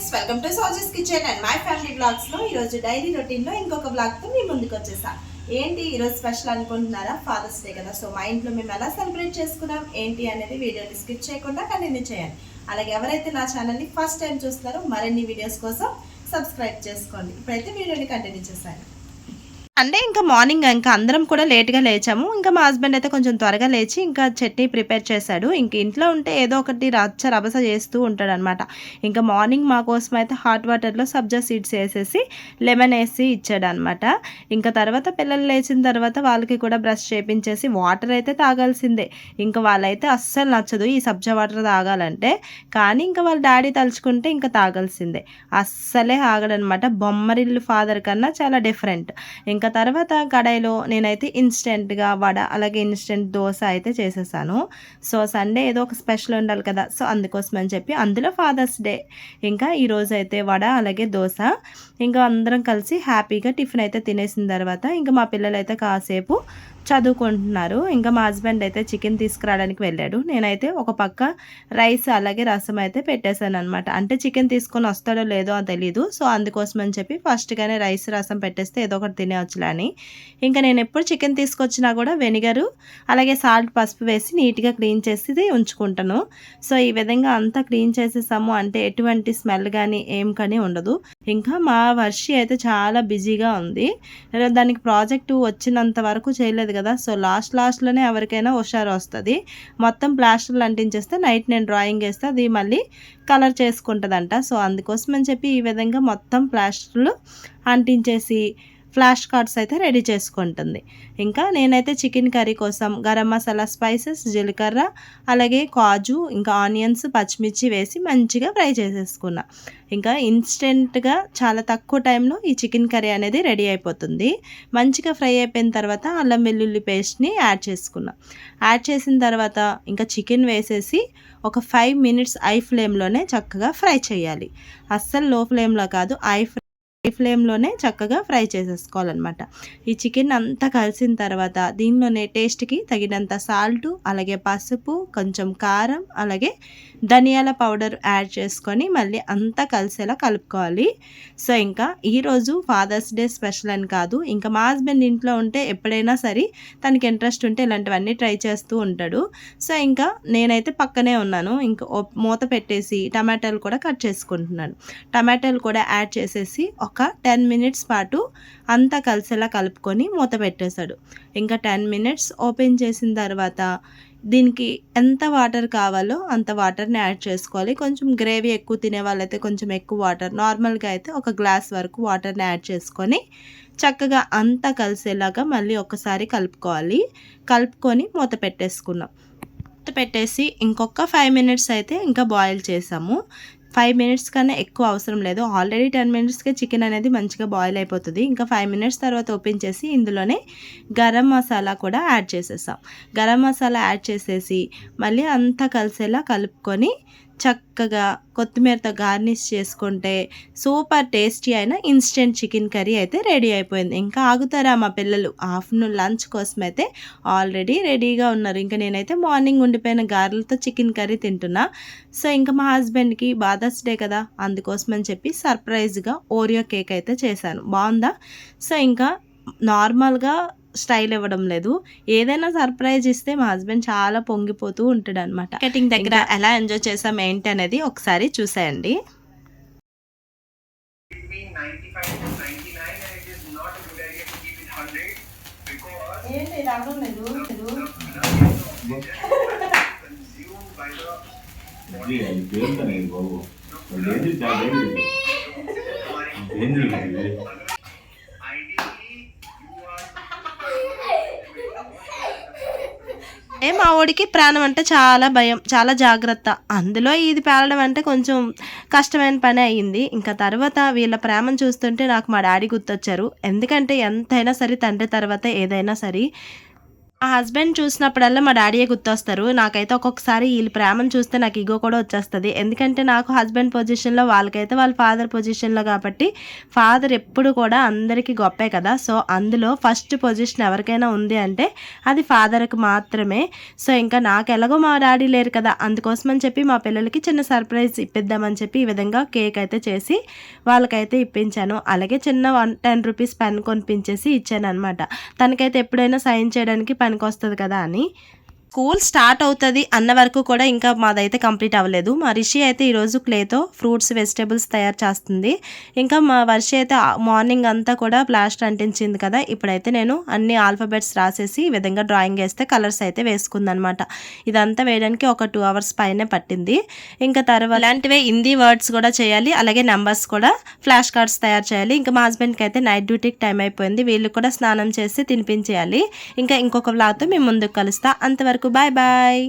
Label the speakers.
Speaker 1: Friends, welcome to సోజెస్ kitchen and my family blogs లో ఈ రోజు డైలీ రొటీన్ లో ఇంకొక బ్లాగ్ తో మీ ముందుకు వచ్చేసా. ఏంటి ఈ రోజు స్పెషల్ అనుకుంటున్నారా? ఫాదర్స్ డే కదా. సో మా ఇంట్లో మేము ఎలా సెలబ్రేట్ చేసుకున్నాం ఏంటి అనేది వీడియోని స్కిప్ చేయకుండా కంటిన్యూ చేయండి. అలాగే ఎవరైతే నా ఛానల్ ని ఫస్ట్ టైం చూస్తారో మరిన్ని వీడియోస్ కోసం సబ్స్క్రైబ్ చేసుకోండి. ఇప్పుడైతే వీడియోని కంటిన్యూ చేశాను. అంటే ఇంకా మార్నింగ్ ఇంకా అందరం కూడా లేట్గా లేచాము. ఇంకా మా హస్బెండ్ అయితే కొంచెం త్వరగా లేచి ఇంకా చట్నీ ప్రిపేర్ చేశాడు. ఇంక ఇంట్లో ఉంటే ఏదో ఒకటి రబస చేస్తూ ఉంటాడు అనమాట. ఇంకా మార్నింగ్ మా కోసం అయితే హాట్ వాటర్లో సబ్జా సీడ్స్ వేసేసి లెమన్ వేసి ఇచ్చాడు అనమాట. ఇంకా తర్వాత పిల్లలు లేచిన తర్వాత వాళ్ళకి కూడా బ్రష్ చేపించేసి వాటర్ అయితే తాగాల్సిందే. ఇంకా వాళ్ళైతే అస్సలు నచ్చదు ఈ సబ్జా వాటర్ తాగాలంటే, కానీ ఇంకా వాళ్ళ డాడీ తలుచుకుంటే ఇంకా తాగాల్సిందే. అస్సలే ఆగడనమాట. బొమ్మరిల్లు ఫాదర్ కన్నా చాలా డిఫరెంట్. ఇంకా తర్వాత కడాయిలో నేనైతే ఇన్స్టెంట్గా వడ అలాగే ఇన్స్టెంట్ దోశ అయితే చేసేసాను. సో సండే ఏదో ఒక స్పెషల్ ఉండాలి కదా, సో అందుకోసం అని చెప్పి అందులో ఫాదర్స్ డే ఇంకా ఈరోజు అయితే వడ అలాగే దోశ ఇంకా అందరం కలిసి హ్యాపీగా టిఫిన్ అయితే తినేసిన తర్వాత ఇంకా మా పిల్లలు అయితే కాసేపు చదువుకుంటున్నారు. ఇంకా మా హస్బెండ్ అయితే చికెన్ తీసుకురావడానికి వెళ్ళాడు. నేనైతే ఒక పక్క రైస్ అలాగే రసం అయితే పెట్టేశాను అనమాట. అంటే చికెన్ తీసుకొని వస్తాడో లేదో అని తెలీదు, సో అందుకోసం అని చెప్పి ఫస్ట్గానే రైస్ రసం పెట్టేస్తే ఏదో ఒకటి తినేవచ్చులే అని. ఇంకా నేను ఎప్పుడు చికెన్ తీసుకొచ్చినా కూడా వెనిగరు అలాగే సాల్ట్ పసుపు వేసి నీట్గా క్లీన్ చేసి ఉంచుకుంటాను. సో ఈ విధంగా అంతా క్లీన్ చేసేసాము అంటే ఎటువంటి స్మెల్ కానీ ఏం కానీ ఉండదు. ఇంకా మా వర్షి అయితే చాలా బిజీగా ఉంది. దానికి ప్రాజెక్టు వచ్చినంత వరకు చేయలేదు కదా, సో లాస్ట్లోనే ఎవరికైనా హుషారు వస్తుంది. మొత్తం ప్లాస్టర్లు అంటించేస్తే నైట్ నేను డ్రాయింగ్ వేస్తే అది మళ్ళీ కలర్ చేసుకుంటుందంట. సో అందుకోసం అని చెప్పి ఈ విధంగా మొత్తం ప్లాస్టర్లు అంటించేసి ఫ్లాష్ కార్డ్స్ అయితే రెడీ చేసుకుంటుంది. ఇంకా నేనైతే చికెన్ కర్రీ కోసం గరం మసాలా స్పైసెస్ జీలకర్ర అలాగే కాజు ఇంకా ఆనియన్స్ పచ్చిమిర్చి వేసి మంచిగా ఫ్రై చేసేసుకున్నా. ఇంకా ఇన్స్టెంట్గా చాలా తక్కువ టైంలో ఈ చికెన్ కర్రీ అనేది రెడీ అయిపోతుంది. మంచిగా ఫ్రై అయిపోయిన తర్వాత అల్లం వెల్లుల్లి పేస్ట్ని యాడ్ చేసుకున్నా. యాడ్ చేసిన తర్వాత ఇంకా చికెన్ వేసేసి ఒక 5 minutes ఐ ఫ్లేమ్లోనే చక్కగా ఫ్రై చేయాలి. అస్సలు లో ఫ్లేమ్లో కాదు, ఐ ఫ్లేమ్లోనే చక్కగా ఫ్రై చేసేసుకోవాలన్నమాట. ఈ చికెన్ అంతా కలిసిన తర్వాత దీనిలోనే టేస్ట్కి తగినంత సాల్టు అలాగే పసుపు కొంచెం కారం అలాగే ధనియాల పౌడర్ యాడ్ చేసుకొని మళ్ళీ అంతా కలిసేలా కలుపుకోవాలి. సో ఇంకా ఈరోజు ఫాదర్స్ డే స్పెషల్ అని కాదు, ఇంకా మా హస్బెండ్ ఇంట్లో ఉంటే ఎప్పుడైనా సరే తనకి ఇంట్రెస్ట్ ఉంటే ఇలాంటివన్నీ ట్రై చేస్తూ ఉంటాడు. సో ఇంకా నేనైతే పక్కనే ఉన్నాను. ఇంకా మూత పెట్టేసి టమాటాలు కూడా కట్ చేసుకుంటున్నాను. టమాటాలు కూడా యాడ్ చేసేసి ఒక 10 minutes పాటు అంతా కలిసేలా కలుపుకొని మూత పెట్టేశాడు. ఇంకా 10 minutes ఓపెన్ చేసిన తర్వాత దీనికి ఎంత వాటర్ కావాలో అంత వాటర్ని యాడ్ చేసుకోవాలి. కొంచెం గ్రేవీ ఎక్కువ తినే వాళ్ళైతే కొంచెం ఎక్కువ వాటర్, నార్మల్గా అయితే ఒక గ్లాస్ వరకు వాటర్ని యాడ్ చేసుకొని చక్కగా అంతా కలిసేలాగా మళ్ళీ ఒకసారి కలుపుకొని మూత పెట్టేసుకున్నాం. మూత పెట్టేసి ఇంకొక 5 minutes అయితే ఇంకా బాయిల్ చేసాము. 5 minutes కన్నా ఎక్కువ అవసరం లేదు. ఆల్రెడీ 10 minutesకే చికెన్ అనేది మంచిగా బాయిల్ అయిపోతుంది. ఇంకా 5 minutes తర్వాత ఓపెన్ చేసి ఇందులోనే గరం మసాలా కూడా యాడ్ చేసేసాం. గరం మసాలా యాడ్ చేసేసి మళ్ళీ అంతా కలిసేలా కలుపుకొని చక్కగా కొత్తిమీరతో గార్నిష్ చేసుకుంటే సూపర్ టేస్టీ అయిన ఇన్స్టెంట్ చికెన్ కర్రీ అయితే రెడీ అయిపోయింది. ఇంకా ఆగుతారా మా పిల్లలు? ఆఫ్టర్నూన్ లంచ్ కోసం అయితే ఆల్రెడీ రెడీగా ఉన్నారు. ఇంకా నేనైతే మార్నింగ్ ఉండిపోయిన గారెలతో చికెన్ కర్రీ తింటున్నా. సో ఇంకా మా హస్బెండ్కి ఫాదర్స్ డే కదా, అందుకోసం అని చెప్పి సర్ప్రైజ్గా ఓరియో కేక్ అయితే చేశాను. బాగుందా? సో ఇంకా నార్మల్గా స్టైల్ ఇవ్వడం లేదు, ఏదైనా సర్ప్రైజ్ ఇస్తే మా హస్బెండ్ చాలా పొంగిపోతూ ఉంటాడు అనమాట. కటింగ్ దగ్గర ఎలా ఎంజాయ్ చేసాం ఏంటి అనేది ఒకసారి చూసేయండి. మా వాడికి ప్రాణం అంటే చాలా భయం, చాలా జాగ్రత్త. అందులో ఇది పేలడం అంటే కొంచెం కష్టమైన పని అయ్యింది. ఇంకా తర్వాత వీళ్ళ ప్రేమను చూస్తుంటే నాకు మా డాడీ గుర్తొచ్చారు. ఎందుకంటే ఎంతైనా సరే తండ్రి తర్వాత ఏదైనా సరే మా హస్బెండ్ చూసినప్పుడల్లా మా డాడీయే గుర్తొస్తారు. నాకైతే ఒక్కొక్కసారి వీళ్ళ ప్రేమను చూస్తే నాకు ఇగో కూడా వచ్చేస్తది. ఎందుకంటే నాకు హస్బెండ్ పొజిషన్‌లో, వాళ్ళకైతే వాళ్ళ ఫాదర్ పొజిషన్‌లో కాబట్టి ఫాదర్ ఎప్పుడు కూడా అందరికీ గొప్పే కదా! సో, అందులో ఫస్ట్ పొజిషన్ ఎవరికైనా ఉంది అంటే అది ఫాదర్‌కి మాత్రమే. సో, ఇంకా నాకెలాగో మా డాడీ లేరు కదా! అందుకోసమని చెప్పి మా పిల్లలకి చిన్న సర్ప్రైజ్ ఇప్పిద్దామని చెప్పి ఈ విధంగా కేక్ అయితే చేసి వాళ్ళకైతే ఇప్పించాను. అలాగే చిన్న ₹10 పెన్ కొనిపించేసి ఇచ్చాననమాట. తనకైతే ఎప్పుడైనా సైన్ చేయడానికి పనికొస్తది కదా అని. స్కూల్ స్టార్ట్ అవుతది అన్న వరకు కూడా ఇంకా మాదైతే కంప్లీట్ అవ్వలేదు. మా రిషి అయితే ఈరోజు క్లేతో ఫ్రూట్స్, వెజిటబుల్స్ తయారు చేస్తుంది. ఇంకా మా వర్షి అయితే మార్నింగ్ అంతా కూడా ప్లాస్టర్ అంటించింది కదా! ఇప్పుడైతే నేను అన్ని ఆల్ఫాబెట్స్ రాసేసి ఈ విధంగా డ్రాయింగ్ వేస్తే కలర్స్ అయితే వేసుకుందనమాట. ఇదంతా వేయడానికి ఒక 2 అవర్స్ పైనే పట్టింది. ఇంకా తర్వాత ఇలాంటివే హిందీ వర్డ్స్ కూడా చేయాలి. అలాగే నెంబర్స్ కూడా ఫ్లాష్ కార్డ్స్ తయారు చేయాలి. ఇంకా మా హస్బెండ్కి అయితే నైట్ డ్యూటీకి టైం అయిపోయింది. వీళ్ళు కూడా స్నానం చేసి తినిపించేయాలి. ఇంకా ఇంకొక వ్లాగ్‌తో మేము ముందుకు కలుస్తా. అంతవరకు బాయ్ బాయ్.